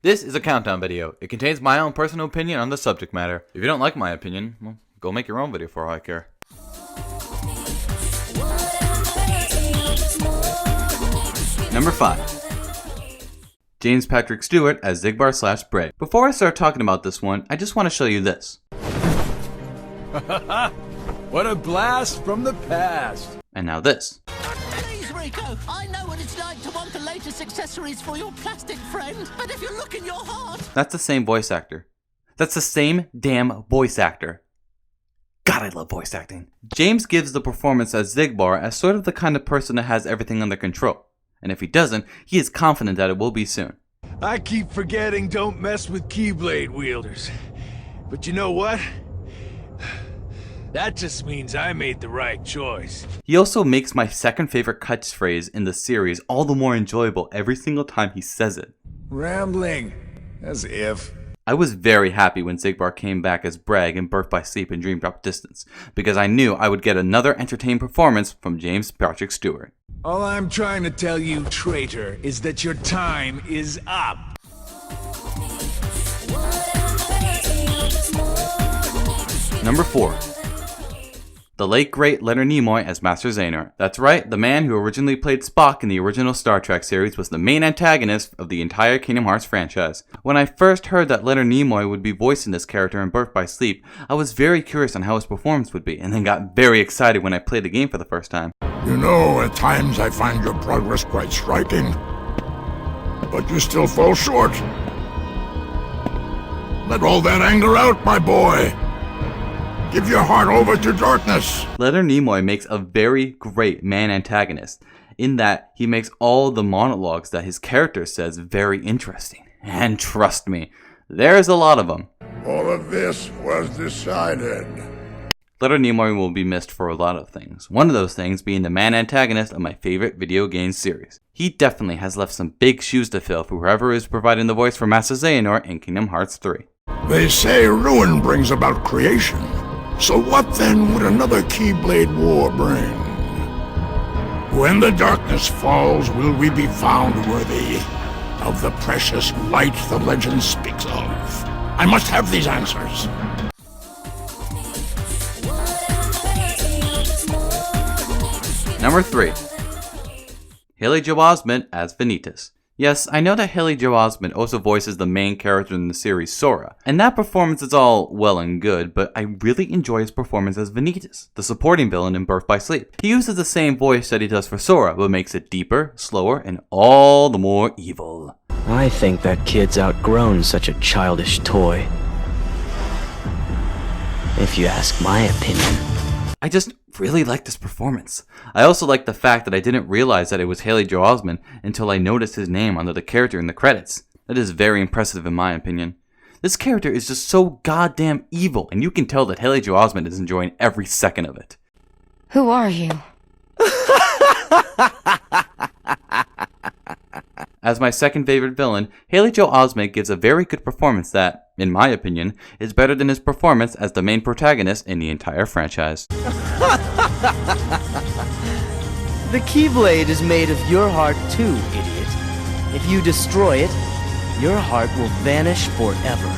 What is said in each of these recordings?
This is a countdown video. It contains my own personal opinion on the subject matter. If you don't like my opinion, well, go make your own video for all I care. Number 5. James Patrick Stewart as Xigbar/Bray. Before I start talking about this one, I just want to show you this. What a blast from the past! And now this. Please, Rico, I know what it's like to want the latest accessories for your plastic friend, but if you look in your heart... That's the same voice actor. That's the same damn voice actor. God, I love voice acting. James gives the performance as Xigbar as sort of the kind of person that has everything under control. And if he doesn't, he is confident that it will be soon. I keep forgetting don't mess with Keyblade wielders. But you know what? That just means I made the right choice. He also makes my second favorite catchphrase in the series all the more enjoyable every single time he says it. Rambling. As if. I was very happy when Xigbar came back as Brag in Birth by Sleep and Dream Drop Distance, because I knew I would get another entertaining performance from James Patrick Stewart. All I'm trying to tell you, traitor, is that your time is up. Number 4. The late great Leonard Nimoy as Master Xehanort. That's right, the man who originally played Spock in the original Star Trek series was the main antagonist of the entire Kingdom Hearts franchise. When I first heard that Leonard Nimoy would be voicing this character in Birth by Sleep, I was very curious on how his performance would be, and then got very excited when I played the game for the first time. You know, at times I find your progress quite striking, but you still fall short. Let all that anger out, my boy. Give your heart over to darkness. Leonard Nimoy makes a very great man antagonist, in that he makes all the monologues that his character says very interesting. And trust me, there's a lot of them. All of this was decided. Leonard Nimoy will be missed for a lot of things. One of those things being the man antagonist of my favorite video game series. He definitely has left some big shoes to fill for whoever is providing the voice for Master Xehanort in Kingdom Hearts 3. They say ruin brings about creation. So what then would another Keyblade War bring? When the darkness falls, will we be found worthy of the precious light the legend speaks of? I must have these answers. Number 3. Haley Joel Osment as Vanitas. Yes, I know that Haley Joel Osment also voices the main character in the series, Sora, and that performance is all well and good, but I really enjoy his performance as Vanitas, the supporting villain in Birth by Sleep. He uses the same voice that he does for Sora, but makes it deeper, slower, and all the more evil. I think that kid's outgrown such a childish toy. If you ask my opinion. I just really like this performance. I also like the fact that I didn't realize that it was Haley Joel Osment until I noticed his name under the character in the credits. That is very impressive in my opinion. This character is just so goddamn evil, and you can tell that Haley Joel Osment is enjoying every second of it. Who are you? As my second favorite villain, Haley Joel Osment gives a very good performance that, in my opinion, is better than his performance as the main protagonist in the entire franchise. The Keyblade is made of your heart too, idiot. If you destroy it, your heart will vanish forever.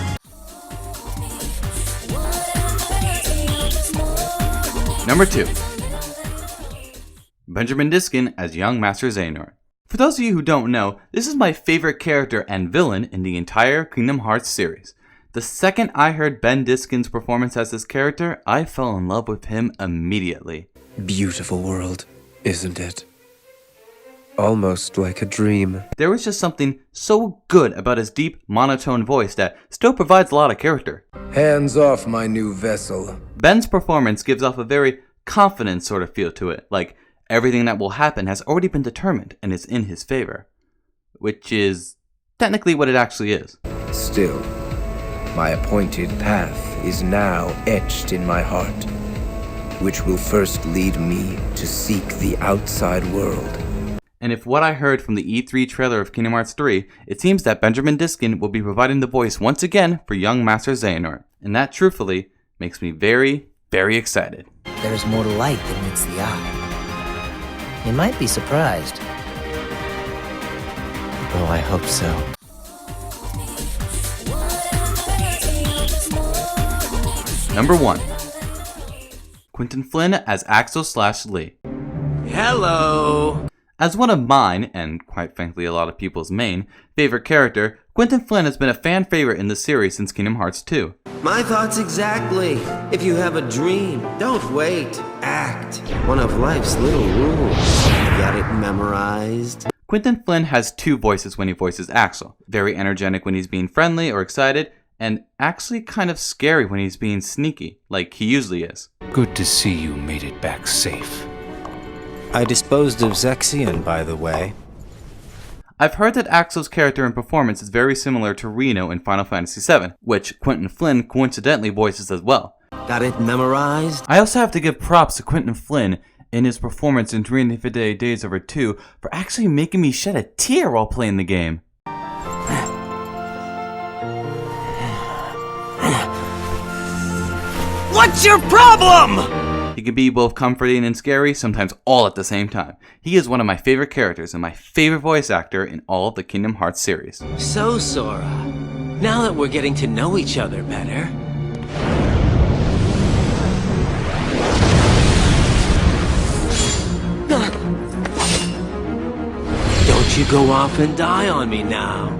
Number 2. Benjamin Diskin as young Master Xehanort. For those of you who don't know, this is my favorite character and villain in the entire Kingdom Hearts series. The second I heard Ben Diskin's performance as this character, I fell in love with him immediately. Beautiful world, isn't it? Almost like a dream. There was just something so good about his deep, monotone voice that still provides a lot of character. Hands off my new vessel. Ben's performance gives off a very confident sort of feel to it, like everything that will happen has already been determined and is in his favor. Which is technically what it actually is. Still, my appointed path is now etched in my heart, which will first lead me to seek the outside world. And if what I heard from the E3 trailer of Kingdom Hearts 3, it seems that Benjamin Diskin will be providing the voice once again for young Master Xehanort. And that, truthfully, makes me very, very excited. There's more to light than meets the eye. You might be surprised. Oh, I hope so. Number 1. Quentin Flynn as Axel/Lee. Hello! As one of mine, and quite frankly a lot of people's main, favorite character, Quentin Flynn has been a fan favorite in the series since Kingdom Hearts 2. My thoughts exactly. If you have a dream, don't wait. Act. One of life's little rules. Got it memorized? Quentin Flynn has 2 voices when he voices Axel. Very energetic when he's being friendly or excited, and actually kind of scary when he's being sneaky, like he usually is. Good to see you made it back safe. I disposed of Zexion, by the way. I've heard that Axel's character and performance is very similar to Reno in Final Fantasy VII, which Quentin Flynn coincidentally voices as well. Got it memorized? I also have to give props to Quentin Flynn in his performance in 358 Days Over 2 for actually making me shed a tear while playing the game. What's your problem? He can be both comforting and scary, sometimes all at the same time. He is one of my favorite characters and my favorite voice actor in all of the Kingdom Hearts series. So, Sora, now that we're getting to know each other better, don't you go off and die on me now.